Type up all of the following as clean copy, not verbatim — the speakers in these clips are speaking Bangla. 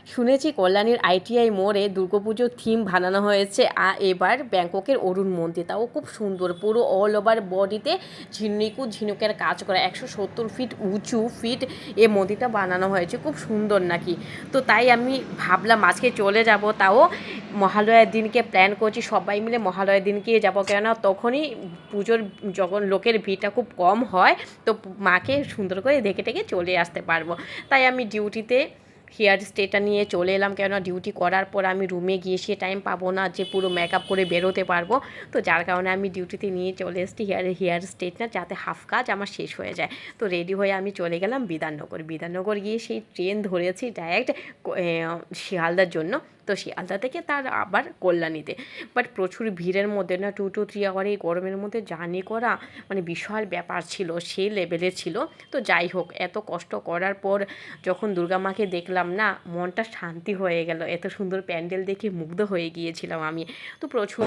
শুনেছি কল্যাণীর আইটিআই মোড়ে দুর্গাপুজোর থিম বানানো হয়েছে এবার ব্যাংককের অরুণ মন্দির, তাও খুব সুন্দর, পুরো অল ওভার বডিতে ঝিনুকের কাজ করা, 170 ফিট উঁচু ফিট এ মন্দিরটা বানানো হয়েছে, খুব সুন্দর নাকি। তো তাই আমি ভাবলাম আজকে চলে যাব, তাও মহালয়ার দিনকে প্ল্যান করছি, সবাই মিলে মহালয়ার দিনকে যাব, কেননা তখনই পুজোর যখন লোকের ভিড়টা খুব কম হয়, তো মাকে সুন্দর করে দেখে টেকে চলে আসতে পারবো। তাই আমি ডিউটিতে হেয়ার স্টেটা নিয়ে চলে এলাম, কেননা ডিউটি করার পর আমি রুমে গিয়ে সে টাইম পাবো না যে পুরো মেকআপ করে বেরোতে পারবো। তো যার কারণে আমি ডিউটিতে নিয়ে চলে এসেছি হেয়ার স্টেটটা, যাতে হাফ কাজ আমার শেষ হয়ে যায়। তো রেডি হয়ে আমি চলে গেলাম বিধাননগর গিয়ে সেই ট্রেন ধরেছি ডাইরেক্ট শিয়ালদার জন্য। তো শিয়ালদা থেকে তার আবার কল্যাণীতে, বাট প্রচুর ভিড়ের মধ্যে না 2 to 3 আওয়ার এই গরমের মধ্যে জার্নি করা মানে বিশাল ব্যাপার ছিল, সেই লেভেলের ছিল। তো যাই হোক, এত কষ্ট করার পর যখন দুর্গা মাকে দেখলাম না, মনটা শান্তি হয়ে গেল, এত সুন্দর প্যান্ডেল দেখে মুগ্ধ হয়ে গিয়েছিলাম আমি। তো প্রচুর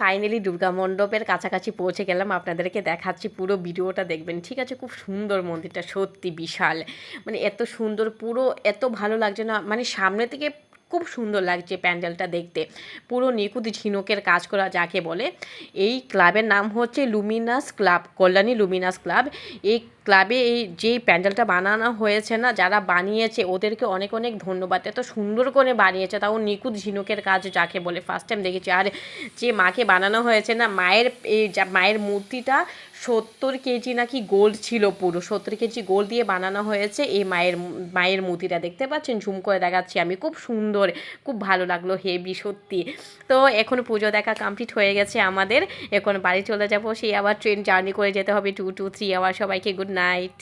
ফাইনালি দুর্গা মণ্ডপের কাছাকাছি পৌঁছে গেলাম, আপনাদেরকে দেখাচ্ছি, পুরো ভিডিওটা দেখবেন, ঠিক আছে। খুব সুন্দর মন্দিরটা, সত্যি বিশাল, মানে এত সুন্দর, পুরো এত ভালো লাগছে না, মানে সামনে থেকে খুব সুন্দর লাগছে প্যান্ডেলটা দেখতে, পুরো নিখুঁত ঝিনুকের কাজ করা যাকে বলে। এই ক্লাবের নাম হচ্ছে Luminous club, Kalyani Luminous club. এই ক্লাবে এই যেই প্যান্ডেলটা বানানো হয়েছে না, যারা বানিয়েছে ওদেরকে অনেক অনেক ধন্যবাদ, এত সুন্দর করে বানিয়েছে, তাও নিখুঁত ঝিনুকের কাজ যাকে বলে, ফার্স্ট টাইম দেখেছি। আর যে মাকে বানানো হয়েছে না, মায়ের মূর্তিটা 70 কেজি নাকি গোল্ড ছিল, পুরো 70 কেজি গোল্ড দিয়ে বানানো হয়েছে এই মায়ের মূর্তিটা, দেখতে পাচ্ছেন, ঝুম করে দেখাচ্ছি আমি, খুব সুন্দর, খুব ভালো লাগলো, হেভি সত্যি। তো এখন পুজো দেখা কমপ্লিট হয়ে গেছে আমাদের, এখন বাড়ি চলে যাবো, সেই আবার ট্রেন জার্নি করে যেতে হবে 2 to 3 আওয়ার। সবাইকে গুড নাইট।